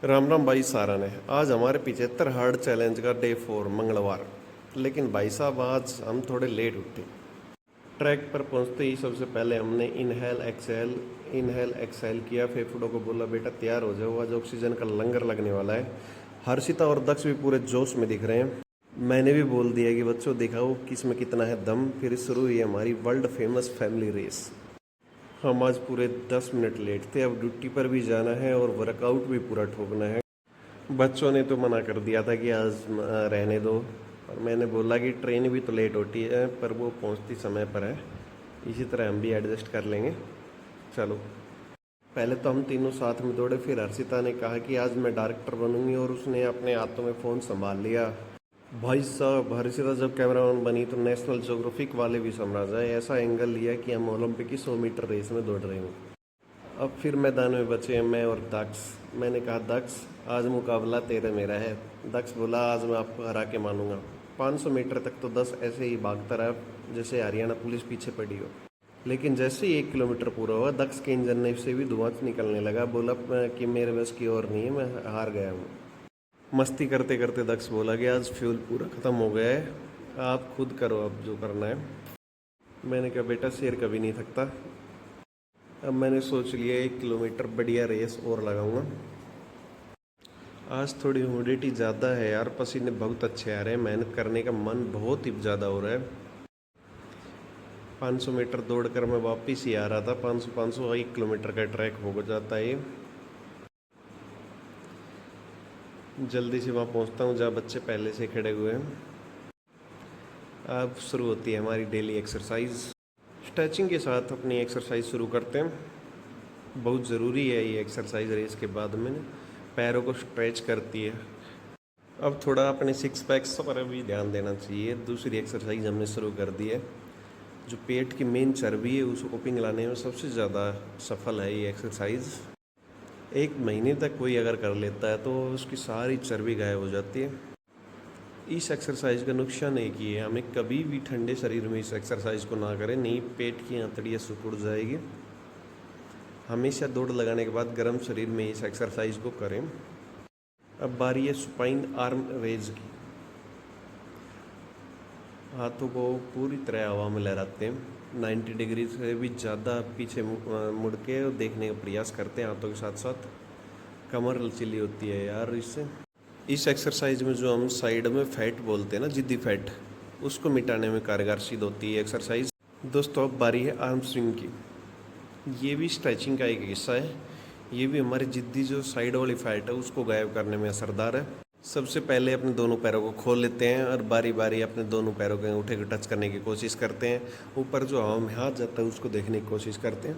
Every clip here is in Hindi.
राम राम भाई सारा ने। आज हमारे 75 हार्ड चैलेंज का डे 4 मंगलवार। लेकिन भाई साहब आज हम थोड़े लेट उठे। ट्रैक पर पहुंचते ही सबसे पहले हमने इनहेल एक्सेल किया। फेफड़ों को बोला बेटा तैयार हो जाओ, आज ऑक्सीजन का लंगर लगने वाला है। हर्षिता और दक्ष भी पूरे जोश में दिख रहे हैं। मैंने भी बोल दिया कि बच्चों दिखाओ किस में कितना है दम। फिर शुरू हुई हमारी वर्ल्ड फेमस फैमिली रेस। हम आज पूरे 10 मिनट लेट थे। अब ड्यूटी पर भी जाना है और वर्कआउट भी पूरा ठोकना है। बच्चों ने तो मना कर दिया था कि आज रहने दो, और मैंने बोला कि ट्रेन भी तो लेट होती है पर वो पहुंचती समय पर है, इसी तरह हम भी एडजस्ट कर लेंगे। चलो, पहले तो हम तीनों साथ में दौड़े। फिर हर्षिता ने कहा कि आज मैं डायरेक्टर बनूंगी और उसने अपने हाथों में फ़ोन संभाल लिया। भाई साहब, हर्षिता जब कैमरामैन बनी तो नेशनल ज्योग्राफिक वाले भी समझ आए। ऐसा एंगल लिया कि हम ओलंपिक की 100 मीटर रेस में दौड़ रहे हैं। अब फिर मैदान में बचे मैं और दक्ष। मैंने कहा दक्ष आज मुकाबला तेरा मेरा है। दक्ष बोला आज मैं आपको हरा के मानूंगा। 500 मीटर तक तो 10 ऐसे ही भागता रहा जैसे हरियाणा पुलिस पीछे पड़ी हो। लेकिन जैसे ही 1 किलोमीटर पूरा हुआ दक्ष के इंजन से भी धुआं निकलने लगा। बोला कि मेरे बस की और नहीं है, मैं हार गया हूँ। मस्ती करते करते दक्ष बोला कि आज फ्यूल पूरा ख़त्म हो गया है, आप खुद करो अब जो करना है। मैंने कहा बेटा शेर कभी नहीं थकता। अब मैंने सोच लिया 1 किलोमीटर बढ़िया रेस और लगाऊंगा। आज थोड़ी ह्यूमिडिटी ज़्यादा है यार, पसीने बहुत अच्छे आ रहे हैं, मेहनत करने का मन बहुत ही ज़्यादा हो रहा है। 500 मीटर दौड़कर मैं वापस ही आ रहा था। 500 1 किलोमीटर का ट्रैक हो जाता है ये। जल्दी से वहाँ पहुँचता हूँ जहाँ बच्चे पहले से खड़े हुए हैं। अब शुरू होती है हमारी डेली एक्सरसाइज। स्ट्रेचिंग के साथ अपनी एक्सरसाइज शुरू करते हैं। बहुत ज़रूरी है ये एक्सरसाइज रेस के बाद में, पैरों को स्ट्रेच करती है। अब थोड़ा अपने 6 पैक्स पर भी ध्यान देना चाहिए। दूसरी एक्सरसाइज हमने शुरू कर दी है। जो पेट की मेन चर्बी है उसको पिघलाने में सबसे ज़्यादा सफल है ये एक्सरसाइज। 1 महीने तक कोई अगर कर लेता है तो उसकी सारी चर्बी गायब हो जाती है। इस एक्सरसाइज का नुकसान एक ही है, हमें कभी भी ठंडे शरीर में इस एक्सरसाइज को ना करें, नहीं पेट की आंतड़ियाँ सिकुड़ जाएगी। हमेशा दौड़ लगाने के बाद गर्म शरीर में इस एक्सरसाइज को करें। अब बारी है सुपाइन आर्म रेज की। हाथों को पूरी तरह हवा में लहराते हैं, 90 डिग्री से भी ज़्यादा पीछे मुड़ के और देखने का प्रयास करते हैं। हाथों के साथ साथ कमर लचीली होती है यार इससे। इस एक्सरसाइज में जो हम साइड में फैट बोलते हैं ना, जिद्दी फैट, उसको मिटाने में कारगर सिद्ध होती है एक्सरसाइज। दोस्तों अब बारी है आर्म स्विंग की। ये भी स्ट्रेचिंग का एक हिस्सा है। ये भी हमारी जिद्दी जो साइड वाली फैट है उसको गायब करने में असरदार है। सबसे पहले अपने दोनों पैरों को खोल लेते हैं और बारी बारी अपने दोनों पैरों के अंगूठे को टच करने की कोशिश करते हैं। ऊपर जो हवा में हाथ जाता है उसको देखने की कोशिश करते हैं।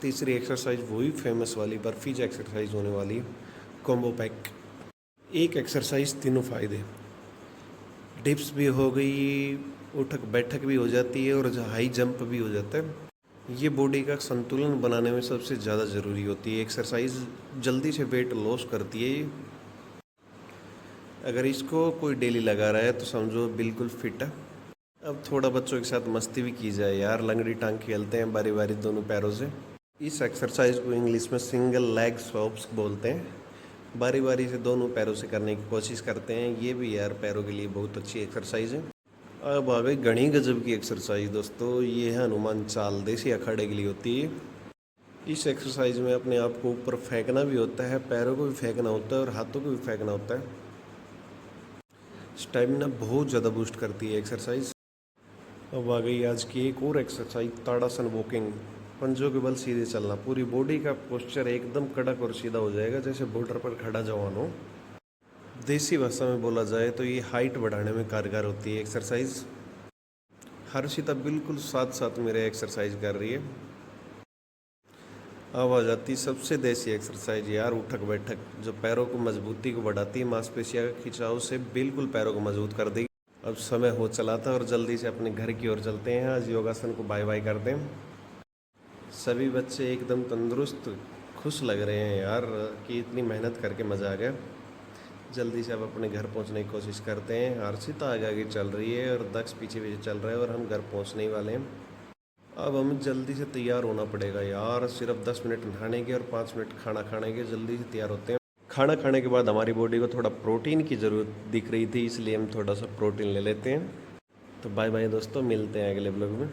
तीसरी एक्सरसाइज वही फेमस वाली बर्फी एक्सरसाइज होने वाली है, कॉम्बो पैक। एक एक्सरसाइज तीनों फायदे, डिप्स भी हो गई, उठक बैठक भी हो जाती है और हाई जंप भी हो जाता है। ये बॉडी का संतुलन बनाने में सबसे ज़्यादा ज़रूरी होती है एक्सरसाइज। जल्दी से वेट लॉस करती है ये। अगर इसको कोई डेली लगा रहा है तो समझो बिल्कुल फिट है। अब थोड़ा बच्चों के साथ मस्ती भी की जाए यार, लंगड़ी टांग खेलते हैं बारी बारी दोनों पैरों से। इस एक्सरसाइज को इंग्लिश में सिंगल लेग स्वॉप्स बोलते हैं। बारी बारी से दोनों पैरों से करने की कोशिश करते हैं। ये भी यार पैरों के लिए बहुत अच्छी एक्सरसाइज है। अब आ गई घनी गजब की एक्सरसाइज दोस्तों, ये है हनुमान चाल, देसी अखाड़े के लिए होती है। इस एक्सरसाइज में अपने आप को ऊपर फेंकना भी होता है, पैरों को भी फेंकना होता है और हाथों को भी फेंकना होता है। स्टेमिना बहुत ज़्यादा बूस्ट करती है एक्सरसाइज। अब आ गई आज की एक और एक्सरसाइज, ताड़ासन वॉकिंग। पंजों के बल सीधे चलना, पूरी बॉडी का पोस्चर एकदम कड़क और सीधा हो जाएगा जैसे बॉर्डर पर खड़ा जवान हो। देसी भाषा में बोला जाए तो ये हाइट बढ़ाने में कारगर होती है एक्सरसाइज। हर्षिता बिल्कुल साथ साथ मेरे एक्सरसाइज कर रही है। अब आ जाती सबसे देसी एक्सरसाइज यार, उठक बैठक, जो पैरों को मजबूती को बढ़ाती है, मांसपेशियों का खिंचाव से बिल्कुल पैरों को मजबूत कर देगी। अब समय हो चला था और जल्दी से अपने घर की ओर चलते हैं। आज योगासन को बाय बाय करते हैं। सभी बच्चे एकदम तंदुरुस्त खुश लग रहे हैं यार कि इतनी मेहनत करके मज़ा आ गया। जल्दी से अब अपने घर पहुंचने की कोशिश करते हैं। हर्षिता आगे आगे चल रही है और दक्ष पीछे पीछे चल रहा है और हम घर पहुंचने ही वाले हैं। अब हमें जल्दी से तैयार होना पड़ेगा यार, सिर्फ 10 मिनट नहाने के और 5 मिनट खाना खाने के, जल्दी से तैयार होते हैं। खाना खाने के बाद हमारी बॉडी को थोड़ा प्रोटीन की ज़रूरत दिख रही थी, इसलिए हम थोड़ा सा प्रोटीन ले लेते हैं। तो बाय बाय दोस्तों, मिलते हैं अगले ब्लॉग में।